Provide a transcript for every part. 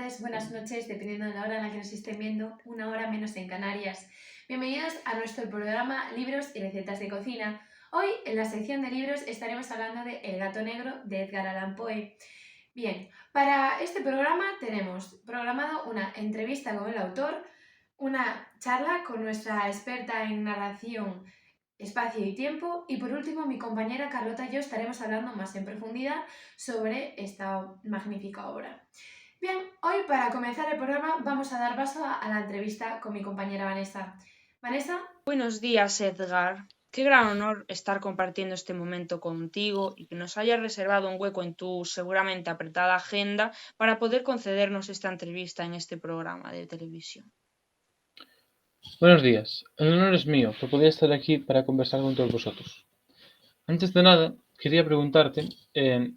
tardes, buenas noches, dependiendo de la hora en la que nos estén viendo, una hora menos en Canarias. Bienvenidos a nuestro programa Libros y Recetas de Cocina. Hoy, en la sección de libros, estaremos hablando de El gato negro de Edgar Allan Poe. Bien, para este programa tenemos programado una entrevista con el autor, una charla con nuestra experta en narración, espacio y tiempo, y por último mi compañera Carlota y yo estaremos hablando más en profundidad sobre esta magnífica obra. Bien, hoy para comenzar el programa vamos a dar paso a la entrevista con mi compañera Vanessa. Vanessa, Buenos días, Edgar. Qué gran honor estar compartiendo este momento contigo y que nos hayas reservado un hueco en tu seguramente apretada agenda para poder concedernos esta entrevista en este programa de televisión. Buenos días, el honor es mío por poder estar aquí para conversar con todos vosotros. Antes de nada, quería preguntarte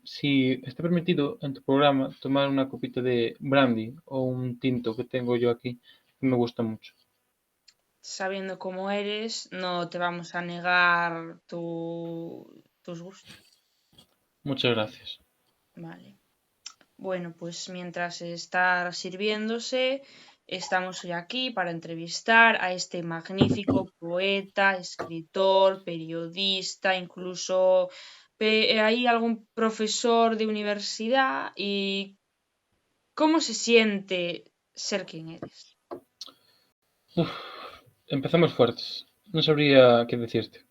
si está permitido en tu programa tomar una copita de brandy o un tinto que tengo yo aquí, que me gusta mucho. Sabiendo cómo eres, no te vamos a negar tus gustos. Muchas gracias. Vale. Bueno, pues mientras está sirviéndose, estamos hoy aquí para entrevistar a este magnífico poeta, escritor, periodista, incluso hay algún profesor de universidad. ¿Y cómo se siente ser quien eres? Uf, empezamos fuertes. No sabría qué decirte.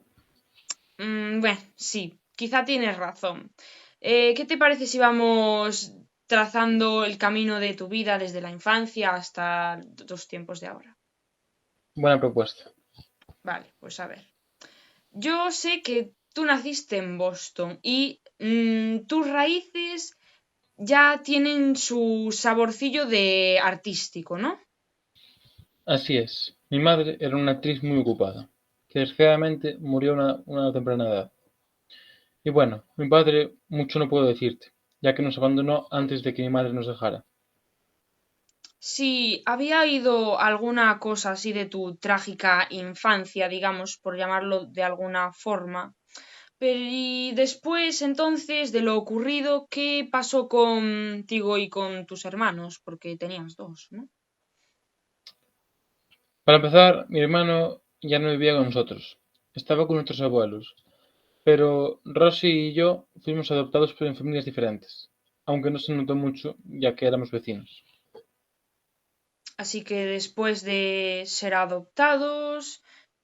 Bueno, sí, quizá tienes razón. ¿Qué te parece si vamos trazando el camino de tu vida desde la infancia hasta los tiempos de ahora? Buena propuesta. Vale, pues a ver. Yo sé que tú naciste en Boston y tus raíces ya tienen su saborcillo de artístico, ¿no? Así es. Mi madre era una actriz muy ocupada, que desgraciadamente murió a una temprana edad. Y bueno, mi padre mucho no puedo decirte, ya que nos abandonó antes de que mi madre nos dejara. Sí, había oído alguna cosa así de tu trágica infancia, digamos, por llamarlo de alguna forma. Pero y después, entonces, de lo ocurrido, ¿qué pasó contigo y con tus hermanos? Porque tenías dos, ¿no? Para empezar, mi hermano ya no vivía con nosotros, estaba con nuestros abuelos, pero Rosy y yo fuimos adoptados en familias diferentes, aunque no se notó mucho ya que éramos vecinos. Así que después de ser adoptados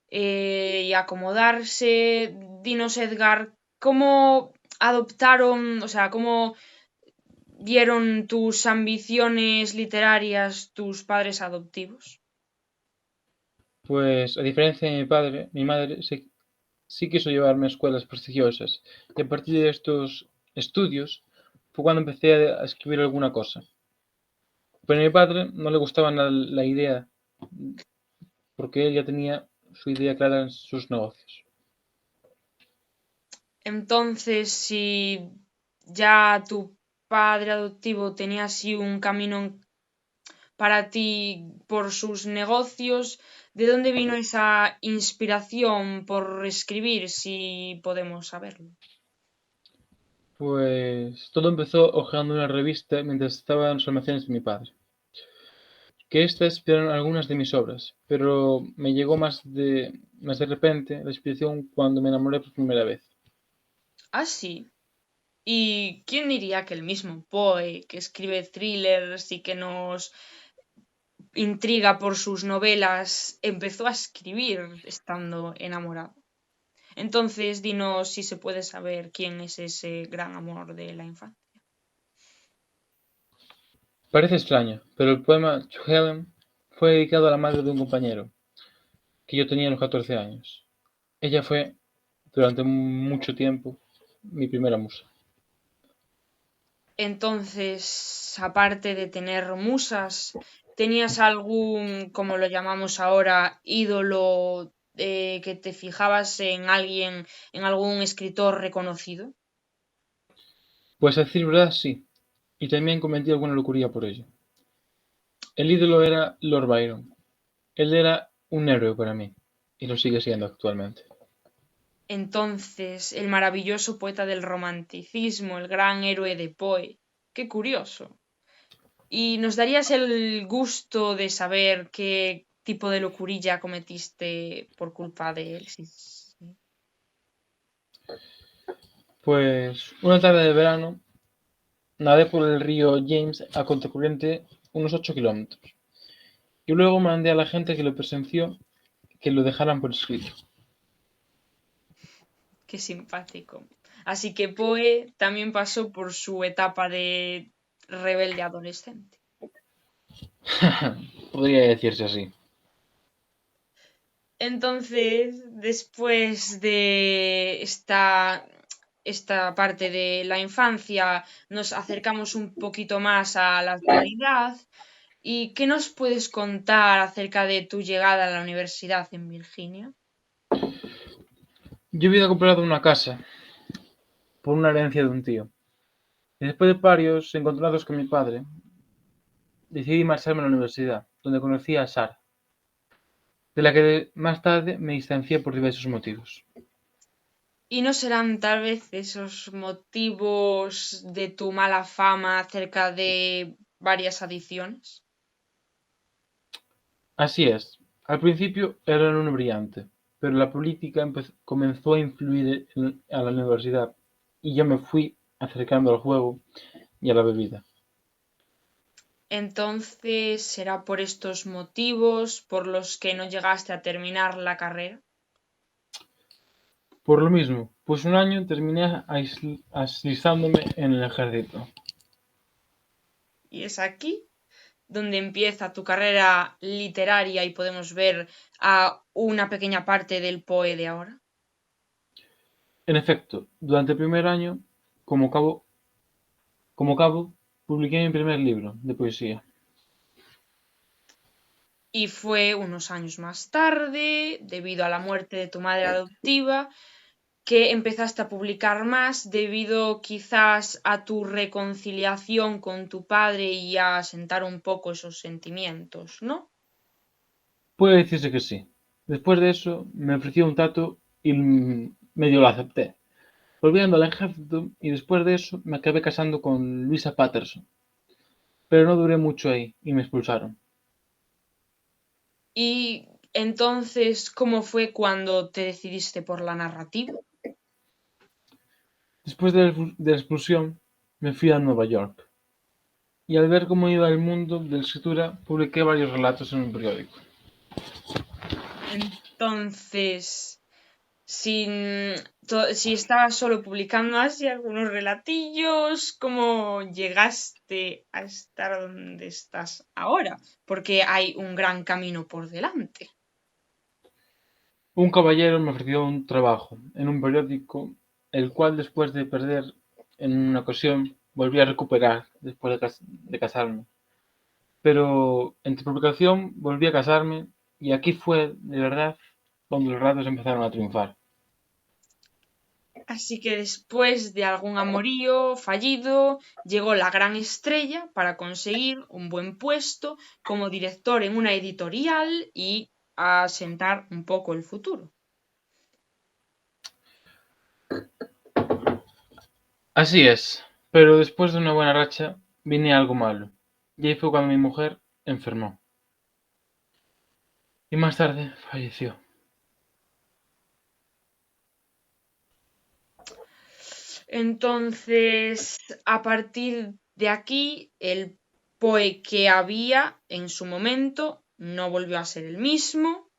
y acomodarse, dinos Edgar, ¿cómo adoptaron, o sea, cómo vieron tus ambiciones literarias tus padres adoptivos? Pues a diferencia de mi padre, mi madre sí quiso llevarme a escuelas prestigiosas y a partir de estos estudios fue cuando empecé a escribir alguna cosa. Pero a mi padre no le gustaba la idea porque él ya tenía su idea clara en sus negocios. Entonces, si ya tu padre adoptivo tenía así un camino para ti por sus negocios, ¿de dónde vino esa inspiración por escribir, si podemos saberlo? Pues todo empezó hojeando una revista mientras estaba en los almacenes de mi padre. Que estas eran algunas de mis obras, pero me llegó más de repente la inspiración cuando me enamoré por primera vez. Ah, sí. ¿Y quién diría que el mismo Poe, que escribe thrillers y que nos intriga por sus novelas, empezó a escribir estando enamorado? Entonces, dinos si se puede saber quién es ese gran amor de la infancia. Parece extraño, pero el poema To Helen fue dedicado a la madre de un compañero que yo tenía a los 14 años. Ella fue, durante mucho tiempo, mi primera musa. Entonces, aparte de tener musas, ¿tenías algún, como lo llamamos ahora, ídolo que te fijabas en alguien, en algún escritor reconocido? Pues a decir verdad, sí, y también cometí alguna locuría por ello. El ídolo era Lord Byron. Él era un héroe para mí, y lo sigue siendo actualmente. Entonces, el maravilloso poeta del romanticismo, el gran héroe de Poe. Qué curioso. ¿Y nos darías el gusto de saber qué tipo de locurilla cometiste por culpa de él? Sí. Pues una tarde de verano nadé por el río James a contracorriente unos 8 kilómetros y luego mandé a la gente que lo presenció que lo dejaran por escrito. Qué simpático. Así que Poe también pasó por su etapa de rebelde adolescente. Podría decirse así. Entonces, después de esta parte de la infancia, nos acercamos un poquito más a la actualidad. ¿Y qué nos puedes contar acerca de tu llegada a la universidad en Virginia? Yo había comprado una casa por una herencia de un tío. Y después de varios encontronados con mi padre, decidí marcharme a la universidad, donde conocí a Sara, de la que más tarde me distancié por diversos motivos. ¿Y no serán tal vez esos motivos de tu mala fama acerca de varias adicciones? Así es, al principio era un brillante, pero la política comenzó a influir a la universidad y yo me fui acercando al juego y a la bebida. Entonces, ¿será por estos motivos por los que no llegaste a terminar la carrera? Por lo mismo, pues un año terminé alistándome en el ejército. Y es aquí donde empieza tu carrera literaria y podemos ver a una pequeña parte del Poe de ahora. En efecto, durante el primer año, como cabo, publiqué mi primer libro de poesía. Y fue unos años más tarde, debido a la muerte de tu madre adoptiva, que empezaste a publicar más debido quizás a tu reconciliación con tu padre y a asentar un poco esos sentimientos, ¿no? Puede decirse que sí. Después de eso, me ofreció un trato y medio lo acepté. Volviendo al ejército y después de eso me acabé casando con Luisa Patterson. Pero no duré mucho ahí y me expulsaron. Y entonces, ¿cómo fue cuando te decidiste por la narrativa? Después de la expulsión, me fui a Nueva York. Y al ver cómo iba el mundo de la escritura, publiqué varios relatos en un periódico. Entonces, si estabas solo publicando así algunos relatillos, ¿cómo llegaste a estar donde estás ahora? Porque hay un gran camino por delante. Un caballero me ofreció un trabajo en un periódico, el cual después de perder en una ocasión, volví a recuperar después de casarme. Pero entre publicación volví a casarme y aquí fue, de verdad, donde los ratos empezaron a triunfar. Así que después de algún amorío fallido, llegó la gran estrella para conseguir un buen puesto como director en una editorial y asentar un poco el futuro. Así es, pero después de una buena racha, vine algo malo. Y ahí fue cuando mi mujer enfermó. Y más tarde falleció. Entonces, a partir de aquí, el Poe que había en su momento no volvió a ser el mismo,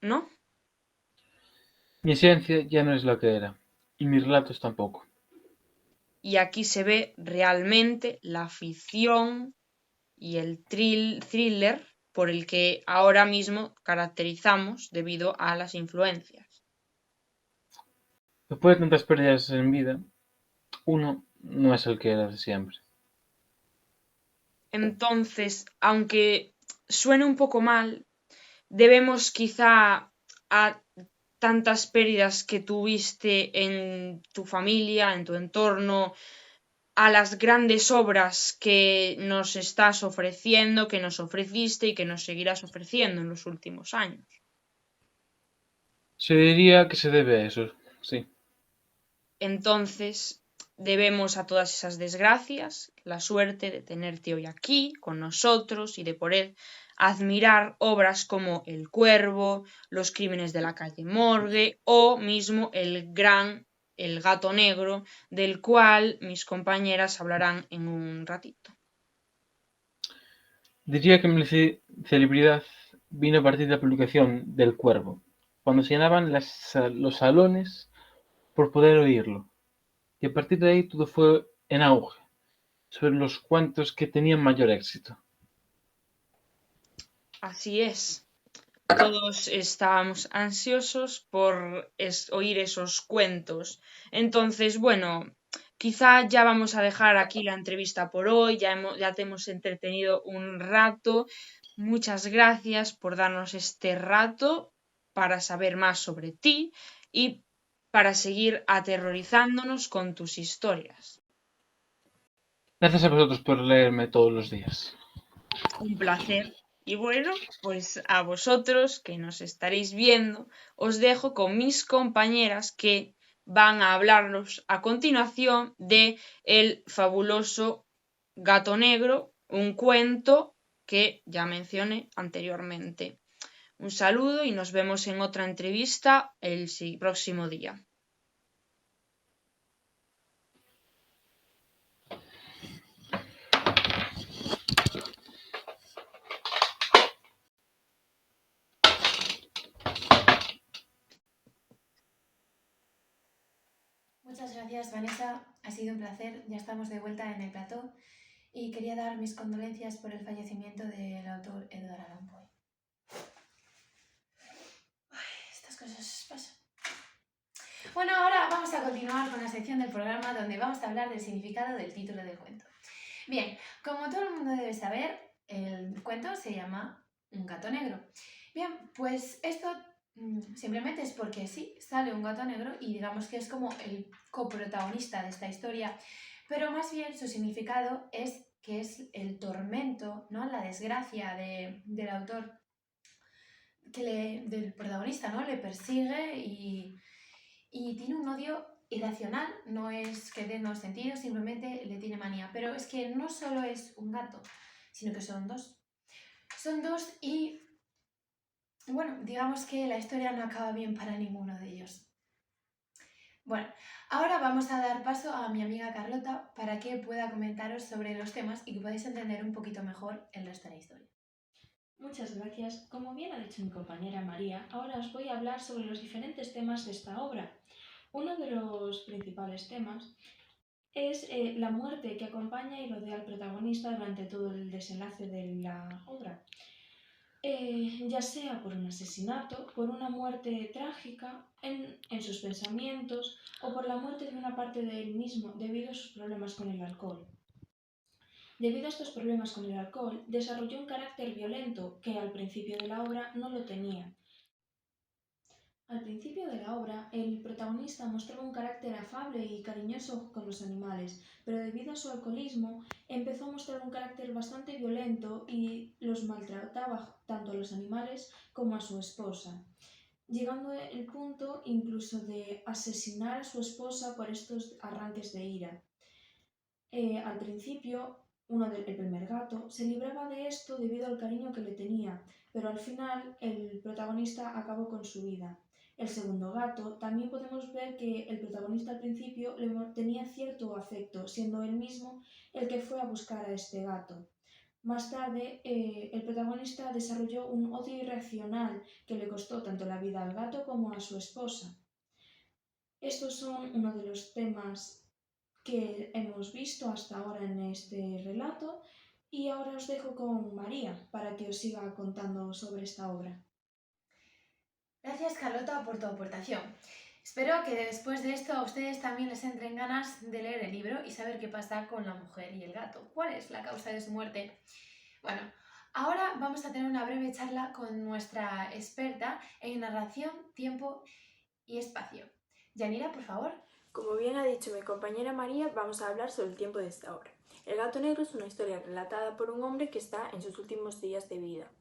¿no? Mi esencia ya no es la que era, y mis relatos tampoco. Y aquí se ve realmente la ficción y el thriller por el que ahora mismo caracterizamos debido a las influencias. Después de tantas pérdidas en vida, uno no es el que era de siempre. Entonces, aunque suene un poco mal, debemos quizá a tantas pérdidas que tuviste en tu familia, en tu entorno, a las grandes obras que nos estás ofreciendo, que nos ofreciste y que nos seguirás ofreciendo en los últimos años. Se diría que se debe a eso, sí. Entonces, debemos a todas esas desgracias la suerte de tenerte hoy aquí con nosotros y de poder admirar obras como El Cuervo, Los crímenes de la calle Morgue o mismo El gato negro, del cual mis compañeras hablarán en un ratito. Diría que mi celebridad vino a partir de la publicación del Cuervo, cuando se llenaban los salones por poder oírlo. Y a partir de ahí todo fue en auge, sobre los cuentos que tenían mayor éxito. Así es. Todos estábamos ansiosos por oír esos cuentos. Entonces, bueno, quizá ya vamos a dejar aquí la entrevista por hoy, ya te hemos entretenido un rato. Muchas gracias por darnos este rato para saber más sobre ti y para seguir aterrorizándonos con tus historias. Gracias a vosotros por leerme todos los días. Un placer. Y bueno, pues a vosotros que nos estaréis viendo, os dejo con mis compañeras que van a hablarnos a continuación de El fabuloso gato negro, un cuento que ya mencioné anteriormente. Un saludo y nos vemos en otra entrevista el próximo día. Muchas gracias, Vanessa. Ha sido un placer. Ya estamos de vuelta en el plató y quería dar mis condolencias por el fallecimiento del autor Edgar Allan Poe. Estas cosas pasan. Bueno, ahora vamos a continuar con la sección del programa donde vamos a hablar del significado del título del cuento. Bien, como todo el mundo debe saber, el cuento se llama Un gato negro. Bien, pues esto simplemente es porque sí, sale un gato negro y digamos que es como el coprotagonista de esta historia, pero más bien su significado es que es el tormento, ¿no? La desgracia del autor, del protagonista, ¿no? Le persigue y tiene un odio irracional, no es que dé sentido, simplemente le tiene manía. Pero es que no solo es un gato, sino que son dos. Son dos y, bueno, digamos que la historia no acaba bien para ninguno de ellos. Bueno, ahora vamos a dar paso a mi amiga Carlota para que pueda comentaros sobre los temas y que podáis entender un poquito mejor el resto de la historia. Muchas gracias. Como bien ha dicho mi compañera María, ahora os voy a hablar sobre los diferentes temas de esta obra. Uno de los principales temas es la muerte que acompaña y rodea al protagonista durante todo el desenlace de la obra. Ya sea por un asesinato, por una muerte trágica en sus pensamientos o por la muerte de una parte de él mismo debido a sus problemas con el alcohol. Debido a estos problemas con el alcohol, desarrolló un carácter violento que al principio de la obra no lo tenía. Al principio de la obra, el protagonista mostraba un carácter afable y cariñoso con los animales, pero debido a su alcoholismo empezó a mostrar un carácter bastante violento y los maltrataba tanto a los animales como a su esposa, llegando el punto incluso de asesinar a su esposa por estos arranques de ira. Al principio, el primer gato, se libraba de esto debido al cariño que le tenía, pero al final el protagonista acabó con su vida. El segundo gato, también podemos ver que el protagonista al principio le tenía cierto afecto, siendo él mismo el que fue a buscar a este gato. Más tarde, el protagonista desarrolló un odio irracional que le costó tanto la vida al gato como a su esposa. Estos son uno de los temas que hemos visto hasta ahora en este relato y ahora os dejo con María para que os siga contando sobre esta obra. Gracias, Carlota, por tu aportación. Espero que después de esto a ustedes también les entren ganas de leer el libro y saber qué pasa con la mujer y el gato. ¿Cuál es la causa de su muerte? Bueno, ahora vamos a tener una breve charla con nuestra experta en narración, tiempo y espacio. Yanira, por favor. Como bien ha dicho mi compañera María, vamos a hablar sobre el tiempo de esta obra. El gato negro es una historia relatada por un hombre que está en sus últimos días de vida.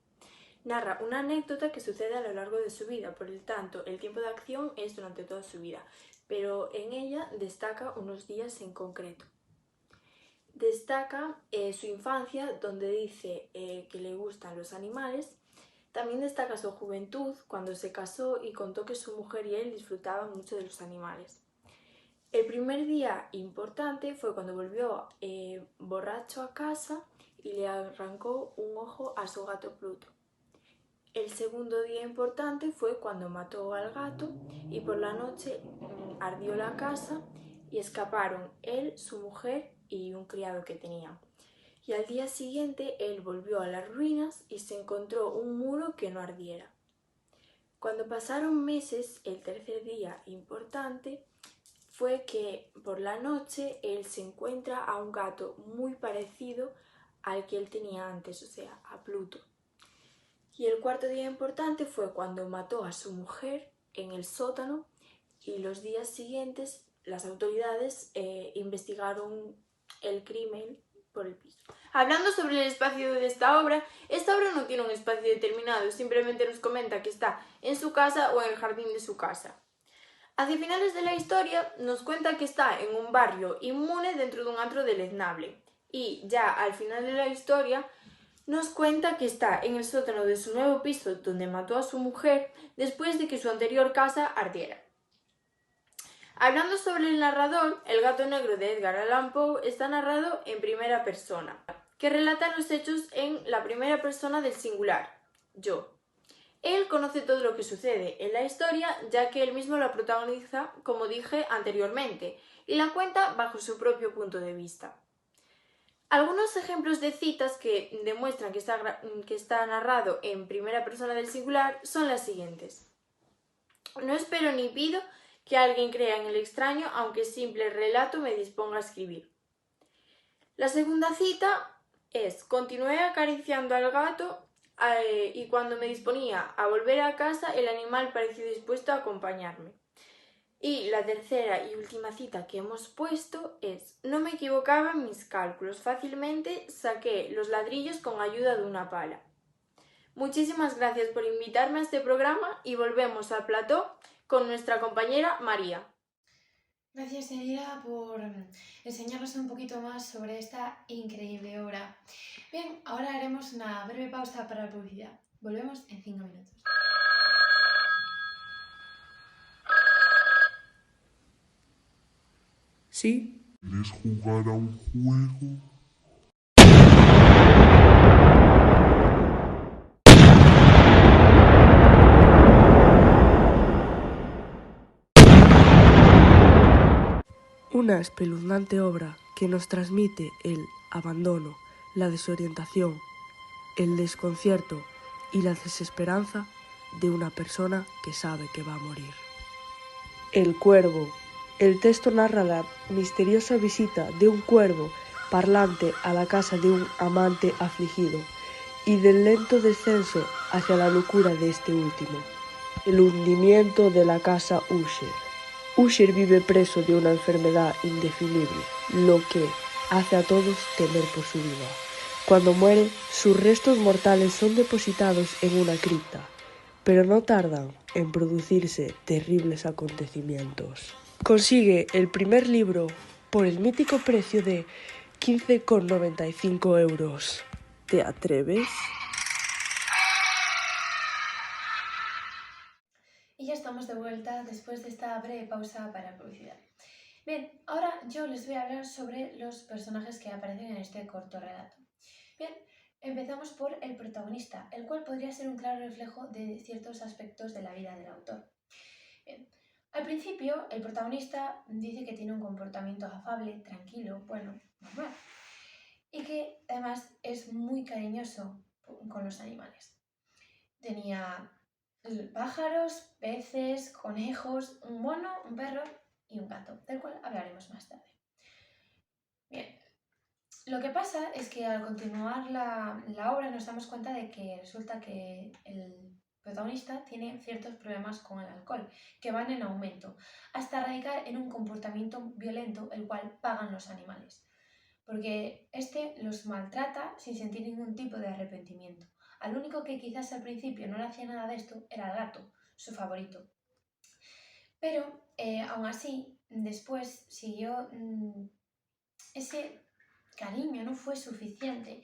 Narra una anécdota que sucede a lo largo de su vida, por lo tanto, el tiempo de acción es durante toda su vida, pero en ella destaca unos días en concreto. Destaca su infancia, donde dice que le gustan los animales. También destaca su juventud, cuando se casó y contó que su mujer y él disfrutaban mucho de los animales. El primer día importante fue cuando volvió borracho a casa y le arrancó un ojo a su gato Pluto. El segundo día importante fue cuando mató al gato y por la noche ardió la casa y escaparon él, su mujer y un criado que tenía. Y al día siguiente él volvió a las ruinas y se encontró un muro que no ardiera. Cuando pasaron meses, el tercer día importante fue que por la noche él se encuentra a un gato muy parecido al que él tenía antes, o sea, a Pluto. Y el cuarto día importante fue cuando mató a su mujer en el sótano y los días siguientes las autoridades investigaron el crimen por el piso. Hablando sobre el espacio de esta obra no tiene un espacio determinado, simplemente nos comenta que está en su casa o en el jardín de su casa. Hacia finales de la historia nos cuenta que está en un barrio inmune dentro de un antro deleznable y ya al final de la historia nos cuenta que está en el sótano de su nuevo piso donde mató a su mujer después de que su anterior casa ardiera. Hablando sobre el narrador, El gato negro de Edgar Allan Poe está narrado en primera persona, que relata los hechos en la primera persona del singular, yo. Él conoce todo lo que sucede en la historia, ya que él mismo la protagoniza, como dije anteriormente, y la cuenta bajo su propio punto de vista. Algunos ejemplos de citas que demuestran que está narrado en primera persona del singular son las siguientes. No espero ni pido que alguien crea en el extraño, aunque simple relato me disponga a escribir. La segunda cita es: continué acariciando al gato y cuando me disponía a volver a casa, el animal pareció dispuesto a acompañarme. Y la tercera y última cita que hemos puesto es: no me equivocaba en mis cálculos, fácilmente saqué los ladrillos con ayuda de una pala. Muchísimas gracias por invitarme a este programa y volvemos al plató con nuestra compañera María. Gracias, Elira, por enseñarnos un poquito más sobre esta increíble obra. Bien, ahora haremos una breve pausa para la publicidad. Volvemos en 5 minutos. ¿Sí? ¿Quieres jugar a un juego? Una espeluznante obra que nos transmite el abandono, la desorientación, el desconcierto y la desesperanza de una persona que sabe que va a morir. El cuervo. El texto narra la misteriosa visita de un cuervo parlante a la casa de un amante afligido y del lento descenso hacia la locura de este último. El hundimiento de la casa Usher. Usher vive preso de una enfermedad indefinible, lo que hace a todos temer por su vida. Cuando muere, sus restos mortales son depositados en una cripta, pero no tardan en producirse terribles acontecimientos. Consigue el primer libro por el mítico precio de 15,95 €. ¿Te atreves? Y ya estamos de vuelta después de esta breve pausa para publicidad. Bien, ahora yo les voy a hablar sobre los personajes que aparecen en este corto relato. Bien, empezamos por el protagonista, el cual podría ser un claro reflejo de ciertos aspectos de la vida del autor. Bien, al principio, el protagonista dice que tiene un comportamiento afable, tranquilo, bueno, normal, y que además es muy cariñoso con los animales. Tenía pájaros, peces, conejos, un mono, un perro y un gato, del cual hablaremos más tarde. Bien, lo que pasa es que al continuar la obra nos damos cuenta de que resulta que el protagonista tiene ciertos problemas con el alcohol, que van en aumento, hasta radicar en un comportamiento violento, el cual pagan los animales, porque este los maltrata sin sentir ningún tipo de arrepentimiento, Al único que quizás al principio no le hacía nada de esto era el gato, su favorito. Pero aún así, después siguió ese cariño, no fue suficiente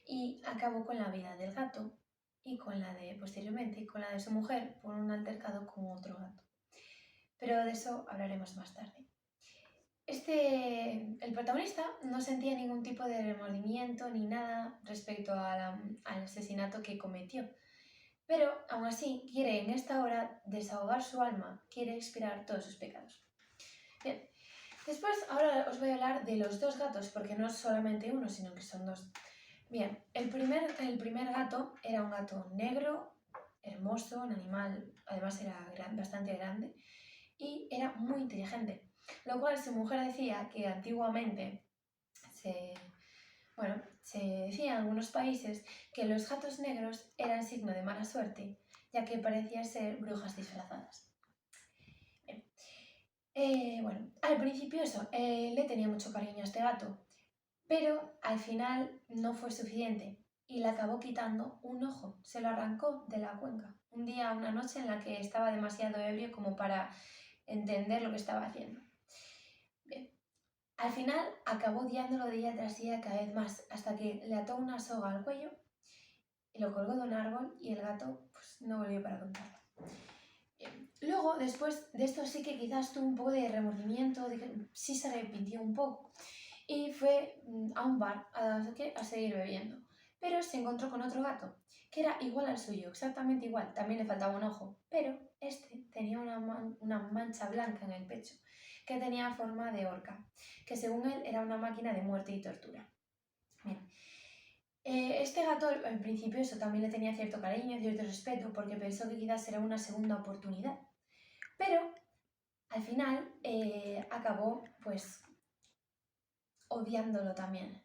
y acabó con la vida del gato y con la de, posteriormente, con la de su mujer por un altercado con otro gato. Pero de eso hablaremos más tarde. El protagonista no sentía ningún tipo de remordimiento ni nada respecto al asesinato que cometió, pero aún así quiere en esta hora desahogar su alma, quiere expiar todos sus pecados. Bien, después ahora os voy a hablar de los dos gatos, porque no es solamente uno, sino que son dos. Bien, el primer gato era un gato negro, hermoso, un animal, además era bastante grande y era muy inteligente. Lo cual su mujer decía que antiguamente se decía en algunos países que los gatos negros eran signo de mala suerte, ya que parecían ser brujas disfrazadas. Bien. Al principio le tenía mucho cariño a este gato, pero al final no fue suficiente y le acabó quitando un ojo, se lo arrancó de la cuenca. Un día, una noche en la que estaba demasiado ebrio como para entender lo que estaba haciendo. Bien. Al final acabó odiándolo día tras día cada vez más, hasta que le ató una soga al cuello y lo colgó de un árbol y el gato no volvió para contarlo. Bien. Luego, después de esto sí que quizás tuvo un poco de remordimiento, sí se arrepintió un poco y fue a un bar a seguir bebiendo. Pero se encontró con otro gato, que era igual al suyo, exactamente igual, también le faltaba un ojo, pero este tenía una mancha blanca en el pecho, que tenía forma de horca, que según él era una máquina de muerte y tortura. Bien. Este gato al principio también le tenía cierto cariño, cierto respeto, porque pensó que quizás era una segunda oportunidad, pero al final acabó odiándolo también.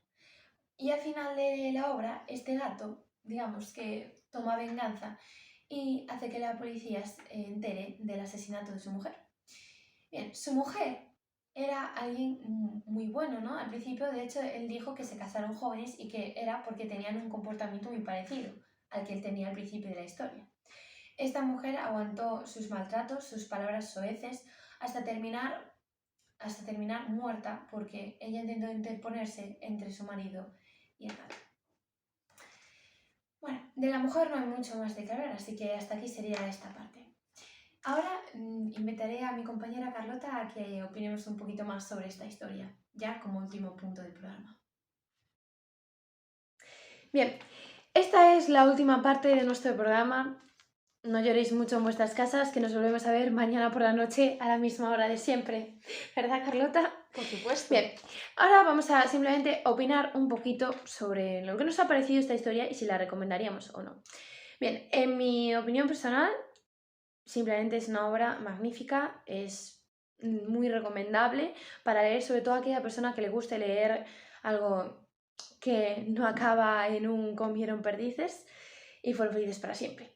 Y al final de la obra, este gato, digamos que toma venganza y hace que la policía se entere del asesinato de su mujer. Bien, su mujer era alguien muy bueno, ¿no? Al principio, de hecho, él dijo que se casaron jóvenes y que era porque tenían un comportamiento muy parecido al que él tenía al principio de la historia. Esta mujer aguantó sus maltratos, sus palabras soeces, hasta terminar muerta porque ella intentó interponerse entre su marido y el gato. Bueno, de la mujer no hay mucho más de que hablar, así que hasta aquí sería esta parte. Ahora invitaré a mi compañera Carlota a que opinemos un poquito más sobre esta historia, ya como último punto del programa. Bien, esta es la última parte de nuestro programa. No lloréis mucho en vuestras casas, que nos volvemos a ver mañana por la noche a la misma hora de siempre. ¿Verdad, Carlota? Por supuesto. Bien, ahora vamos a simplemente opinar un poquito sobre lo que nos ha parecido esta historia y si la recomendaríamos o no. Bien, en mi opinión personal, simplemente es una obra magnífica, es muy recomendable para leer, sobre todo a aquella persona que le guste leer algo que no acaba en un comieron perdices y fueron felices para siempre.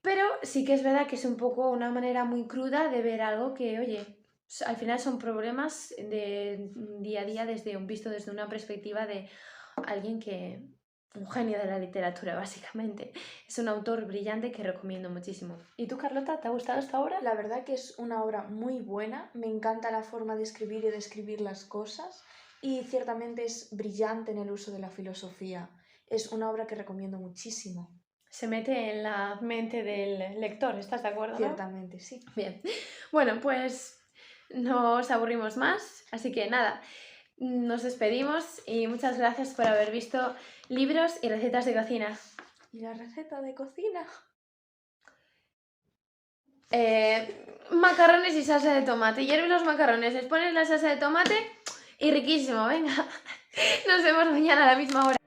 Pero sí que es verdad que es un poco una manera muy cruda de ver algo que, oye, al final son problemas de día a día visto desde una perspectiva de alguien que... un genio de la literatura, básicamente. Es un autor brillante que recomiendo muchísimo. ¿Y tú, Carlota, te ha gustado esta obra? La verdad que es una obra muy buena, me encanta la forma de escribir y describir las cosas y ciertamente es brillante en el uso de la filosofía. Es una obra que recomiendo muchísimo. Se mete en la mente del lector, ¿estás de acuerdo? Ciertamente, sí. Bien. Bueno, pues no os aburrimos más, así que nada, nos despedimos y muchas gracias por haber visto libros y recetas de cocina. ¿Y la receta de cocina? Macarrones y salsa de tomate. Hierves los macarrones, les pones la salsa de tomate y riquísimo, venga. Nos vemos mañana a la misma hora.